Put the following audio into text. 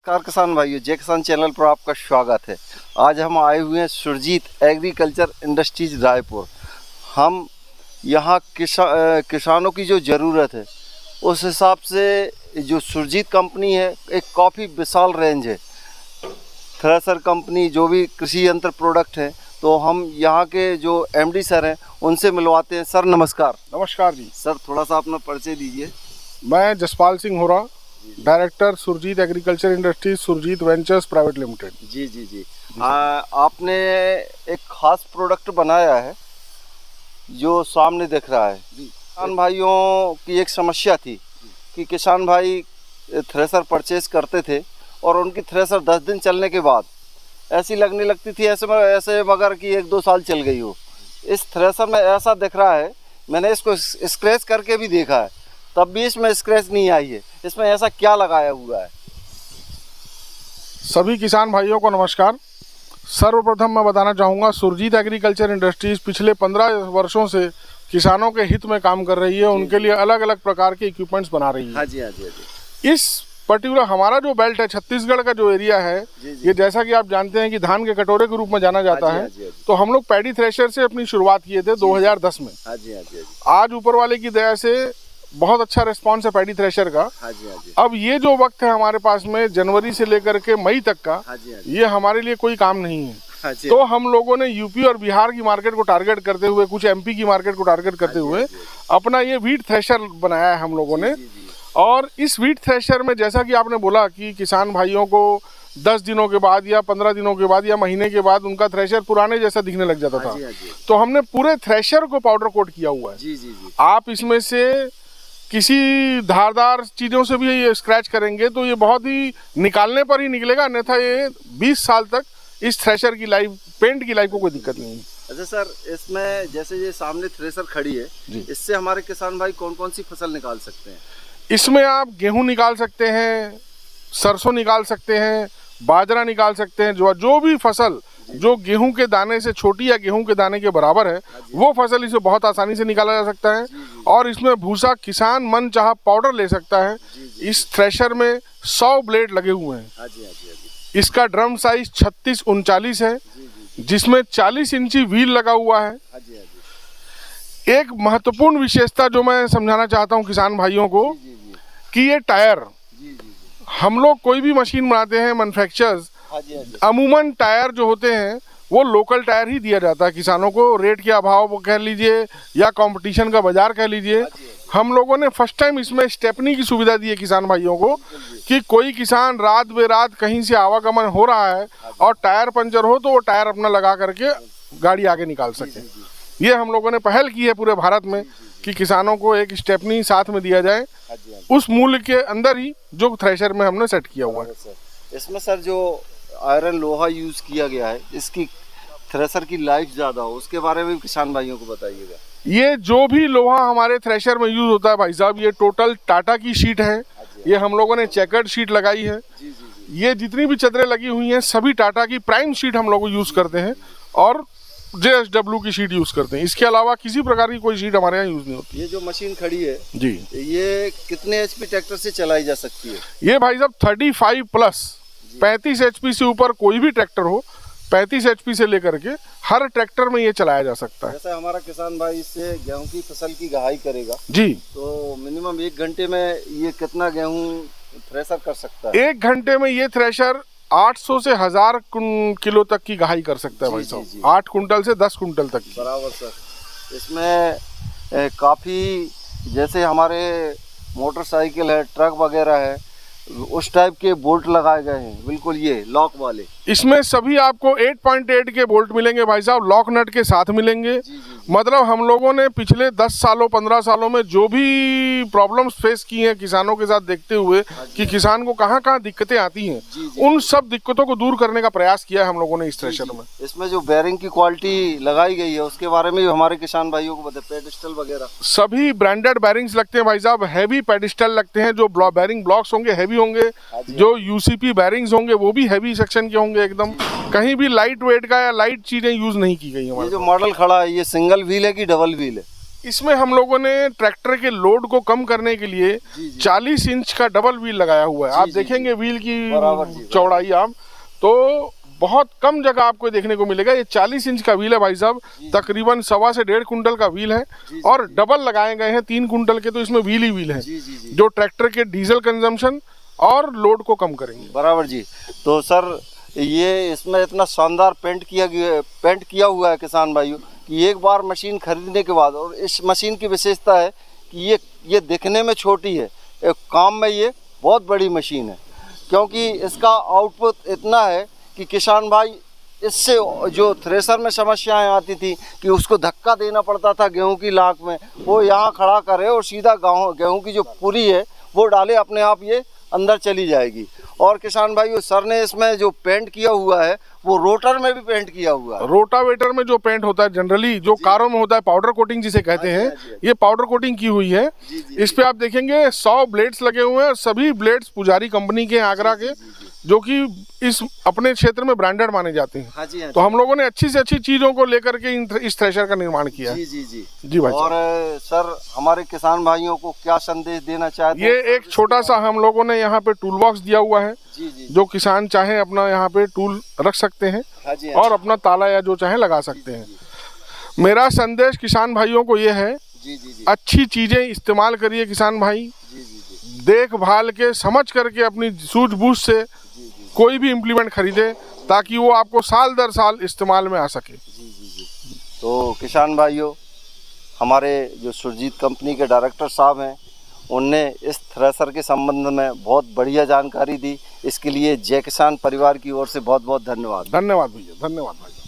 नमस्कार किसान भाइयों, जय किसान चैनल पर आपका स्वागत है। आज हम आए हुए हैं सुरजीत एग्रीकल्चर इंडस्ट्रीज रायपुर। हम यहाँ किसानों की जो ज़रूरत है उस हिसाब से जो सुरजीत कंपनी है, एक काफ़ी विशाल रेंज है थ्रेसर कंपनी, जो भी कृषि यंत्र प्रोडक्ट है। तो हम यहाँ के जो एमडी सर हैं उनसे मिलवाते हैं। सर नमस्कार। नमस्कार जी। सर थोड़ा सा अपना परिचय दीजिए। मैं Jaspal Singh Hora, director Surjeet agriculture industries, Surjeet ventures private limited. जी जी जी। आपने एक खास प्रोडक्ट बनाया है जो सामने दिख रहा है। किसान भाइयों की एक समस्या थी कि किसान भाई थ्रेसर परचेज करते थे और उनकी थ्रेसर 10 दिन चलने के बाद ऐसी लगने लगती थी ऐसे मगर कि 1-2 साल चल गई हो। इस थ्रेसर में ऐसा दिख रहा है, मैंने इसको स्क्रैच करके भी देखा है, तब भी इसमें स्क्रैच नहीं आई है। इसमें ऐसा क्या लगाया हुआ है? सभी किसान भाइयों को नमस्कार। सर्वप्रथम मैं बताना चाहूँगा, सुरजीत एग्रीकल्चर इंडस्ट्रीज पिछले 15 वर्षों से किसानों के हित में काम कर रही है। उनके लिए अलग अलग प्रकार के इक्विपमेंट्स बना रही है। हाँ जी, हाँ जी, हाँ जी। इस पर्टिकुलर हमारा जो बेल्ट है, छत्तीसगढ़ का जो एरिया है, ये जैसा कि आप जानते हैं कि धान के कटोरे के रूप में जाना जाता है। तो हम लोग पैडी थ्रेशर से अपनी शुरुआत किए थे 2010 में। आज ऊपर वाले की दया से बहुत अच्छा रिस्पांस है पैडी थ्रेशर का। अब ये जो वक्त है हमारे पास में, जनवरी से लेकर के मई तक का, ये हमारे लिए कोई काम नहीं है। तो हम लोगों ने यूपी और बिहार की मार्केट को टारगेट करते हुए, कुछ एमपी की मार्केट को टारगेट करते हुए अपना ये व्हीट थ्रेशर बनाया है हम लोगों ने। और इस व्हीट थ्रेशर में, जैसा कि आपने बोला कि किसान भाइयों को 10 दिनों के बाद या 15 दिनों के बाद या महीने के बाद उनका थ्रेशर पुराने जैसा दिखने लग जाता था, तो हमने पूरे थ्रेशर को पाउडर कोट किया हुआ है। आप इसमें से किसी धारदार चीज़ों से भी ये स्क्रैच करेंगे तो ये बहुत ही निकालने पर ही निकलेगा, अन्यथा ये 20 साल तक इस थ्रेशर की लाइफ, पेंट की लाइफ को कोई दिक्कत नहीं है। अच्छा सर, इसमें जैसे ये सामने थ्रेशर खड़ी है, इससे हमारे किसान भाई कौन कौन सी फसल निकाल सकते हैं? इसमें आप गेहूं निकाल सकते हैं, सरसों निकाल सकते हैं, बाजरा निकाल सकते हैं। जो भी फसल जो गेहूं के दाने से छोटी या गेहूं के दाने के बराबर है, वो फसल इसे बहुत आसानी से निकाला जा सकता है। और इसमें भूसा किसान मन चाहा पाउडर ले सकता है। इस थ्रेशर में 100 ब्लेड लगे हुए हैं। इसका ड्रम साइज 36-39 है, जिसमें 40 इंची व्हील लगा हुआ है। एक महत्वपूर्ण विशेषता जो मैं समझाना चाहता हूं किसान भाइयों को, कि ये टायर, हम लोग कोई भी मशीन बनाते हैं मैन्युफैक्चरर्स, अमूमन टायर जो होते हैं वो लोकल टायर ही दिया जाता है किसानों को, रेट के अभाव कह लीजिए या कंपटीशन का बाजार कह लीजिए। हम लोगों ने फर्स्ट टाइम इसमें स्टेपनी की सुविधा दी है किसान भाइयों को, कि कोई किसान रात बेरात कहीं से आवागमन हो रहा है और टायर पंचर हो तो वो टायर अपना लगा करके गाड़ी आगे निकाल सके। ये हम लोगों ने पहल की है पूरे भारत में कि किसानों को एक स्टेपनी साथ में दिया जाए, उस मूल्य के अंदर ही जो थ्रेशर में हमने सेट किया हुआ है। इसमें सर जो आयरन लोहा यूज़ किया गया है, इसकी थ्रेशर की लाइफ ज़्यादा हो, उसके बारे में भी किसान भाइयों को बताइएगा। ये जो भी लोहा हमारे थ्रेशर में यूज़ होता है भाई साहब, ये टोटल टाटा की शीट है। ये हम लोगों ने चेकर्ड शीट लगाई है। ये जितनी भी चदरें लगी हुई हैं सभी टाटा की प्राइम शीट हम लोग यूज़ करते हैं और JSW की शीट यूज़ करते हैं। इसके अलावा किसी प्रकार की कोई शीट हमारे यहाँ यूज़ नहीं होती। ये जो मशीन खड़ी है जी, ये कितने HP ट्रैक्टर से चलाई जा सकती है? ये भाई साहब 35+, 35 HP से ऊपर कोई भी ट्रैक्टर हो, 35 HP से लेकर के हर ट्रैक्टर में ये चलाया जा सकता है। जैसे हमारा किसान भाई इससे गेहूं की फसल की गहाई करेगा जी, तो मिनिमम 1 घंटे में ये कितना गेहूं थ्रेशर कर सकता है? 1 घंटे में ये थ्रेशर 800 से 1000 किलो तक की गहाई कर सकता है भाई साहब। 8 कुंटल से 10 कुंटल तक की। बराबर सर। इसमें काफ़ी, जैसे हमारे मोटरसाइकिल है, ट्रक वगैरह है, उस टाइप के बोल्ट लगाए गए हैं, बिल्कुल ये लॉक वाले। इसमें सभी आपको 8.8 के बोल्ट मिलेंगे भाई साहब, लॉक नट के साथ मिलेंगे। मतलब हम लोगों ने पिछले 10 सालों 15 सालों में जो भी प्रॉब्लम्स फेस की हैं किसानों के साथ, देखते हुए कि किसान को कहाँ कहाँ दिक्कतें आती हैं, उन सब दिक्कतों को दूर करने का प्रयास किया है हम लोगों ने इस थ्रेशर में। इसमें जो बेरिंग की क्वालिटी लगाई गई है उसके बारे में हमारे किसान भाइयों को बताए। पेडिस्टल वगैरह सभी ब्रांडेड बेरिंग्स लगते हैं भाई साहब, हैवी पेडिस्टल लगते हैं। जो बेरिंग ब्लॉक्स होंगे हैवी होंगे, जो UCP बेरिंग्स होंगे वो भी हैवी सेक्शन के होंगे एकदम। कहीं भी लाइट वेट का या लाइट चीजें यूज नहीं की गई हमारे। ये जो मॉडल खड़ा है, ये सिंगल व्हील है कि डबल व्हील है? इसमें हम लोगों ने ट्रैक्टर के लोड को कम करने के लिए 40 इंच का डबल व्हील लगाया हुआ है। आप देखेंगे व्हील की चौड़ाई आप तो बहुत कम जगह आपको देखने को मिलेगा। ये 40 इंच का व्हील है भाई साहब, तकरीबन 1.25 से 1.5 कुंटल का व्हील है और डबल लगाए गए हैं 3 कुंटल के, तो इसमें व्हील ही व्हील है जो ट्रैक्टर के डीजल कंजम्पशन और लोड को कम करेंगे। बराबर जी। तो सर ये इसमें इतना शानदार पेंट किया हुआ है किसान भाइयों कि एक बार मशीन खरीदने के बाद, और इस मशीन की विशेषता है कि ये दिखने में छोटी है, एक काम में ये बहुत बड़ी मशीन है, क्योंकि इसका आउटपुट इतना है कि किसान भाई इससे जो थ्रेसर में समस्याएं आती थी कि उसको धक्का देना पड़ता था गेहूं की लाख में, वो यहाँ खड़ा करे और सीधा गेहूं की जो पूरी है वो डाले, अपने आप ये अंदर चली जाएगी। और किसान भाई सर ने इसमें जो पेंट किया हुआ है वो रोटर में भी पेंट किया हुआ है। रोटावेटर में जो पेंट होता है जनरली जो कारों में होता है, पाउडर कोटिंग जिसे कहते हैं, ये पाउडर कोटिंग की हुई है। इस पे आप देखेंगे 100 ब्लेड्स लगे हुए हैं, सभी ब्लेड्स पुजारी कंपनी के, आगरा के, जो कि इस अपने क्षेत्र में ब्रांडेड माने जाते हैं। तो हम लोगों ने अच्छी से अच्छी चीजों को लेकर के इस थ्रेशर का निर्माण किया है। जी भाई। और सर हमारे किसान भाइयों को क्या संदेश देना चाहते हैं? ये एक छोटा सा हम लोगों ने यहाँ पे टूल बॉक्स दिया हुआ है, जो किसान चाहे अपना यहाँ पे टूल रख सकते हैं और अपना ताला या जो चाहे लगा सकते हैं। मेरा संदेश किसान भाइयों को ये है, अच्छी चीजें इस्तेमाल करिए किसान भाई, देखभाल के समझ करके अपनी सूझबूझ से कोई भी इम्प्लीमेंट खरीदे ताकि वो आपको साल दर साल इस्तेमाल में आ सके। तो किसान भाइयों, हमारे जो सुरजीत कंपनी के डायरेक्टर साहब हैं, उनने इस थ्रेसर के संबंध में बहुत बढ़िया जानकारी दी। इसके लिए जय किसान परिवार की ओर से बहुत बहुत धन्यवाद। धन्यवाद भैया, धन्यवाद भाई।